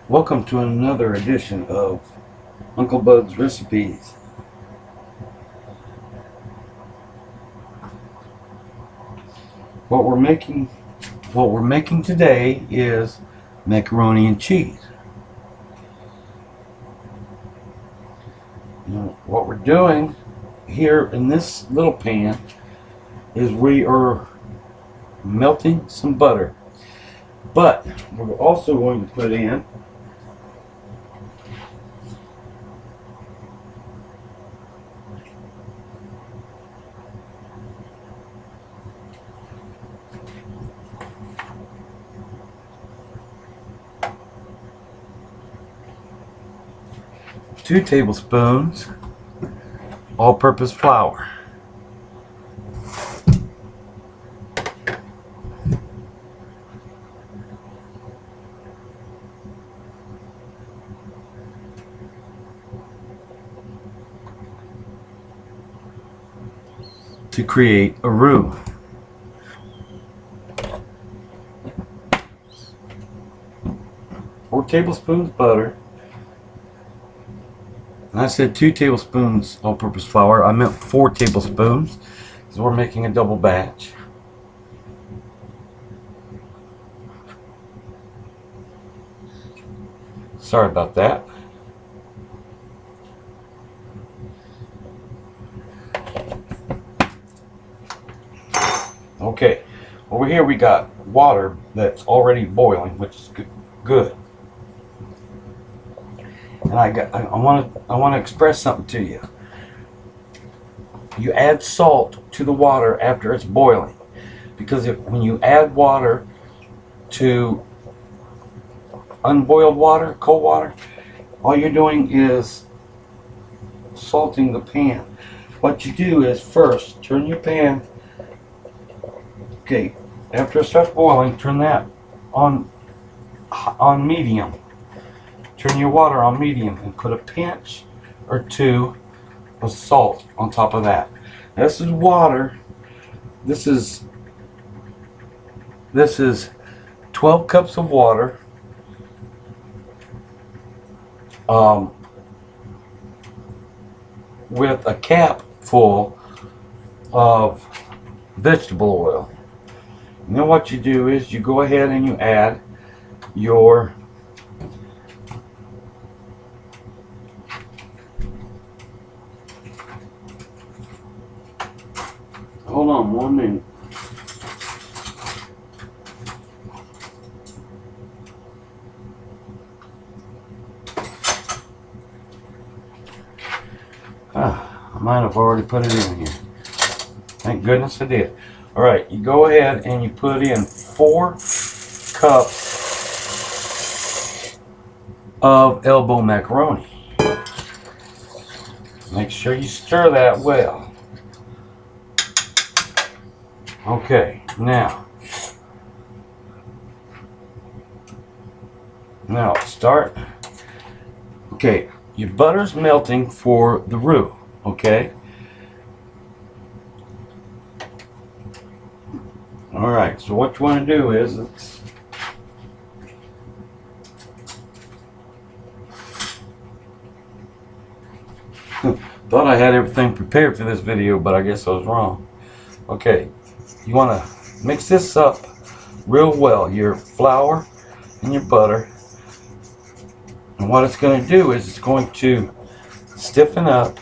Welcome to another edition of Uncle Bud's Recipes. What we're making today is macaroni and cheese. Now, what we're doing here in this little pan is we are melting some butter, but we're also going to put in two tablespoons all-purpose flour. To create a roux. 4 tablespoons butter. And I said 2 tablespoons all-purpose flour. I meant 4 tablespoons because we're making a double batch. Sorry about that. Okay, over here we got water that's already boiling, which is good. And I want to express something to you. You add salt to the water after it's boiling, because when you add water to unboiled water, cold water, all you're doing is salting the pan. What you do is first turn your pan. Okay, after it starts boiling, turn that on medium. Turn your water on medium and put a pinch or 2 of salt on top of that. This is water. This is 12 cups of water. With a cap full of vegetable oil. And then what you do is you go ahead and you add your hold on 1 minute. I might have already put it in here. Thank goodness I did. Alright, you go ahead and you put in 4 cups of elbow macaroni. Make sure you stir that well. Okay, now start. Okay, your butter's melting for the roux, okay? Alright, so what you want to do is thought I had everything prepared for this video, but I guess I was wrong. Okay, you want to mix this up real well, your flour and your butter. And what it's going to do is it's going to stiffen up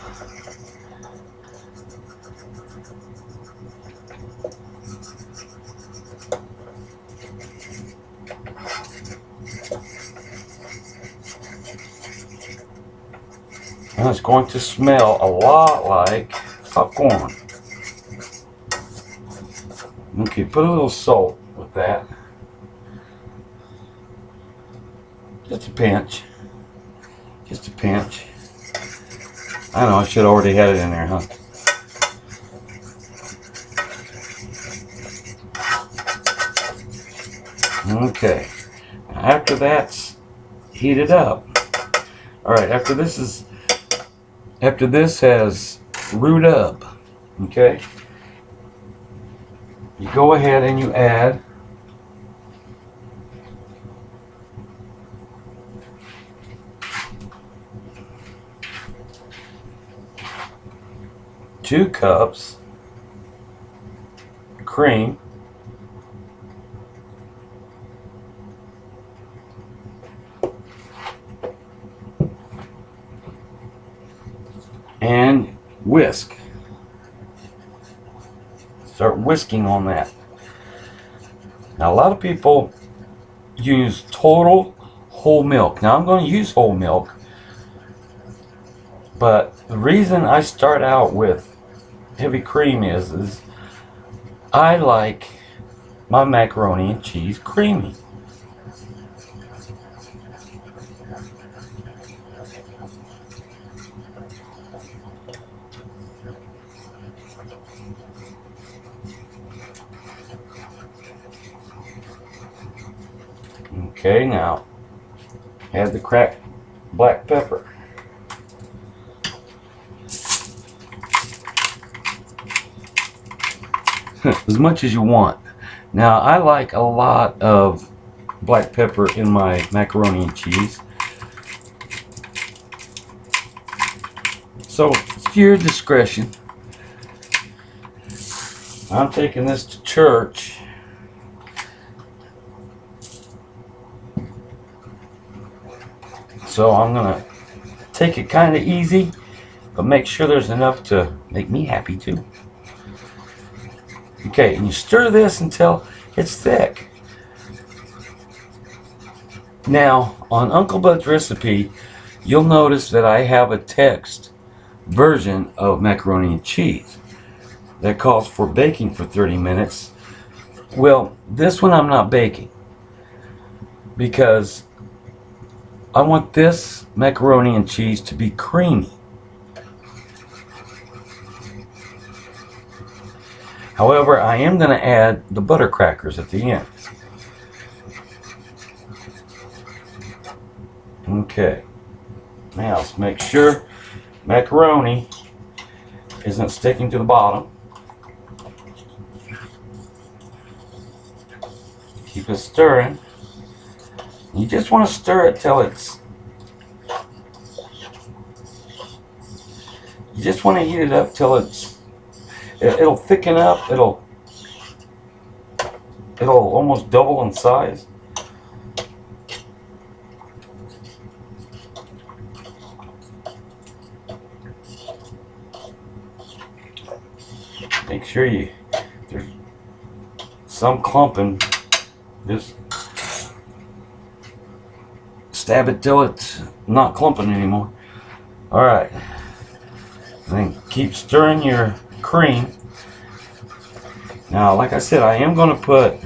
and it's going to smell a lot like popcorn. Okay, put a little salt with that. Just a pinch. Just a pinch. I know, I should have already had it in there, huh? Okay. After that's heated up. Alright, after this has roux up, okay, you go ahead and you add 2 cups cream, and whisk. Start whisking on that. Now a lot of people use total whole milk. Now I'm going to use whole milk, but the reason I start out with heavy cream is I like my macaroni and cheese creamy. Okay, now add the cracked black pepper. As much as you want. Now I like a lot of black pepper in my macaroni and cheese, so it's to your discretion. I'm taking this to church, so I'm gonna take it kind of easy, but make sure there's enough to make me happy too. Okay, and you stir this until it's thick. Now, on Uncle Bud's recipe, you'll notice that I have a text version of macaroni and cheese that calls for baking for 30 minutes. Well, this one I'm not baking because I want this macaroni and cheese to be creamy. However, I am going to add the butter crackers at the end. Okay. Now let's make sure macaroni isn't sticking to the bottom. Keep it stirring. You just want to stir it till it's... You just want to heat it up till it'll thicken up. It'll almost double in size. Make sure there's some clumping. Just stab it till it's not clumping anymore. All right. Then keep stirring your cream. Now, like I said, I am going to put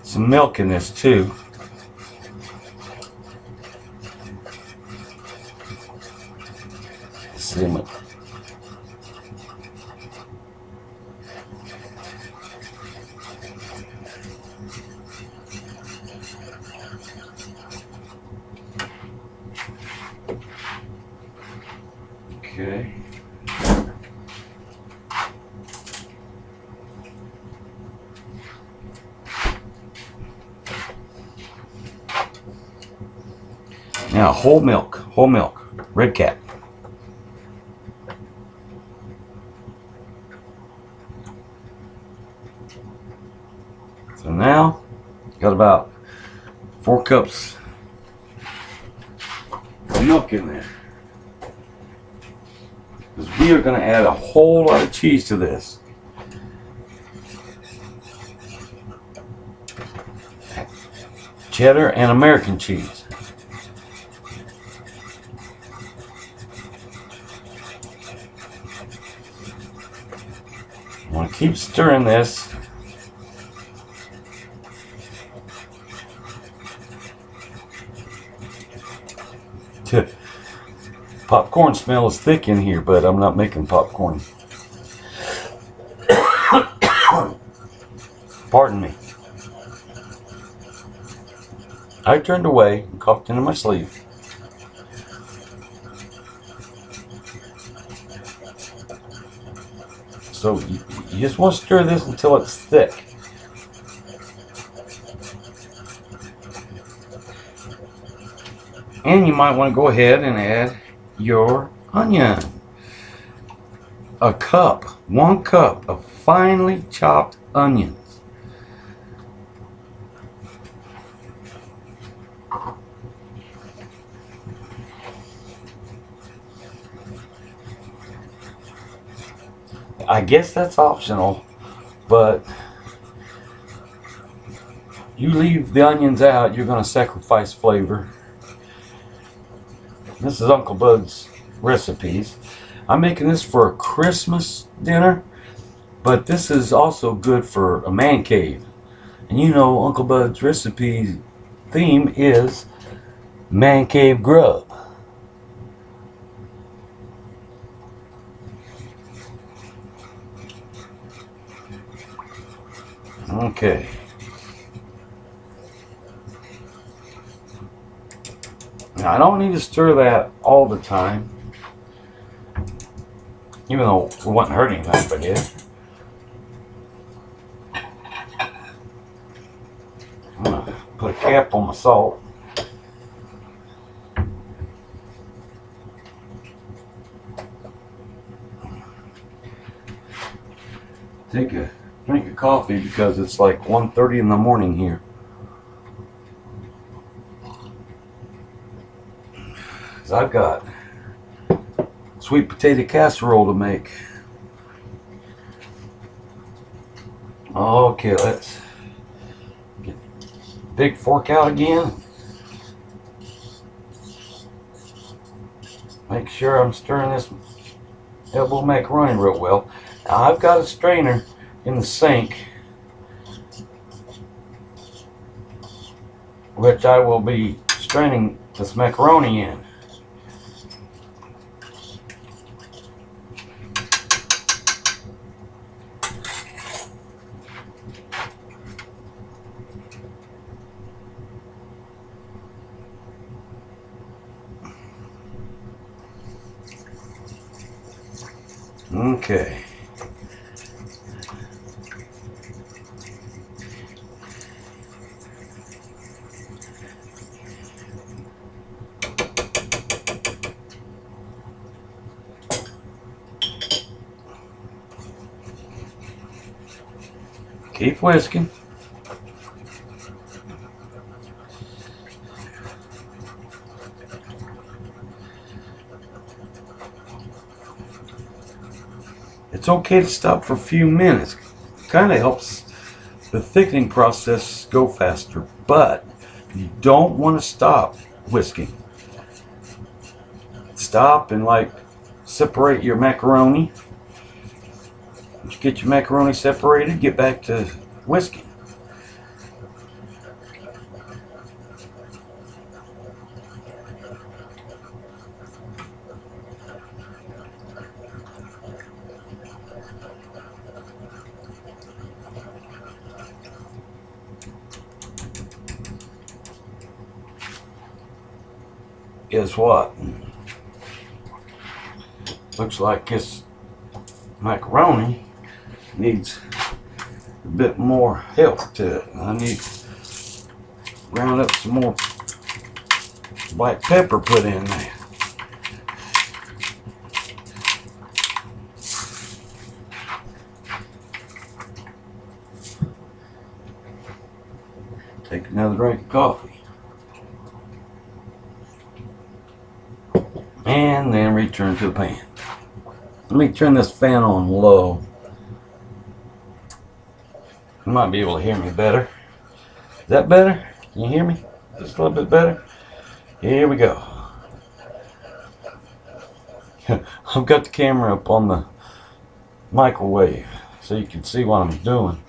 some milk in this too. See. Okay. Now, whole milk, red cap. So now, got about 4 cups of milk in there. Because we are going to add a whole lot of cheese to this. Cheddar and American cheese. I want to keep stirring this. Popcorn smell is thick in here, but I'm not making popcorn. Pardon me. I turned away and coughed into my sleeve. So you just want to stir this until it's thick. And you might want to go ahead and add your onion. 1 cup of finely chopped onions. I guess that's optional, but you leave the onions out, you're going to sacrifice flavor. This is Uncle Bud's recipes. I'm making this for a Christmas dinner, but this is also good for a man cave. And you know Uncle Bud's recipe theme is man cave grub. Okay. Now I don't need to stir that all the time, even though it wouldn't hurt anything if I did. I'm gonna put a cap on my salt. Take a drink of coffee because it's like 1:30 in the morning here. Because I've got sweet potato casserole to make. Okay, let's get the big fork out again. Make sure I'm stirring this elbow macaroni real well. Now I've got a strainer in the sink, which I will be straining this macaroni in. Okay. Keep whisking. It's okay to stop for a few minutes. It kind of helps the thickening process go faster, but you don't want to stop whisking. Stop and like separate your macaroni. Once you get your macaroni separated, get back to whisking. Guess what? Looks like this macaroni needs a bit more help to it. I need to ground up some more black pepper put in there. Take another drink of coffee. And then return to the pan. Let me turn this fan on low. You might be able to hear me better. Is that better? Can you hear me? Just a little bit better? Here we go. I've got the camera up on the microwave so you can see what I'm doing.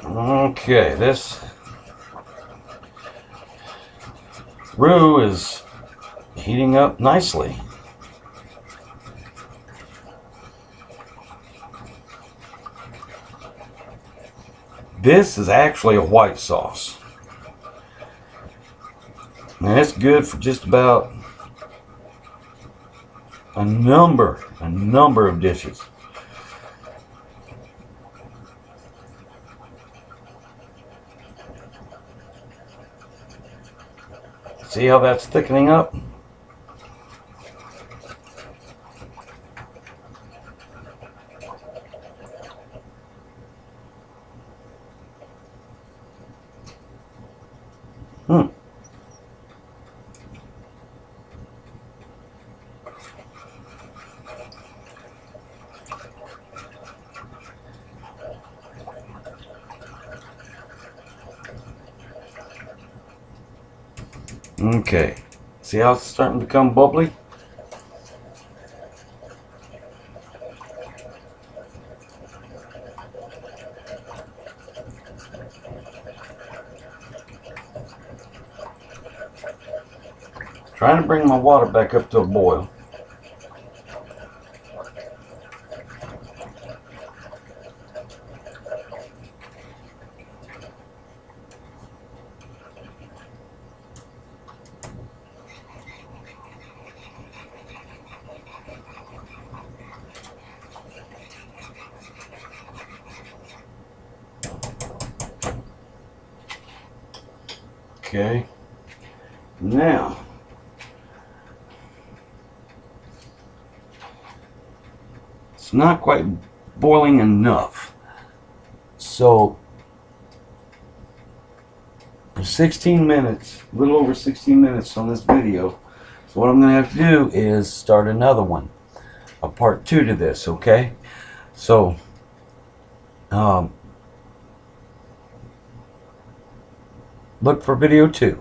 Okay, this roux is heating up nicely. This is actually a white sauce. And it's good for just about a number of dishes. See how that's thickening up? Okay. See how it's starting to become bubbly? Trying to bring my water back up to a boil. Okay. Now, it's not quite boiling enough. So, for 16 minutes, a little over 16 minutes on this video. So what I'm going to have to do is start another one, a part 2 to this, okay? So, look for video 2.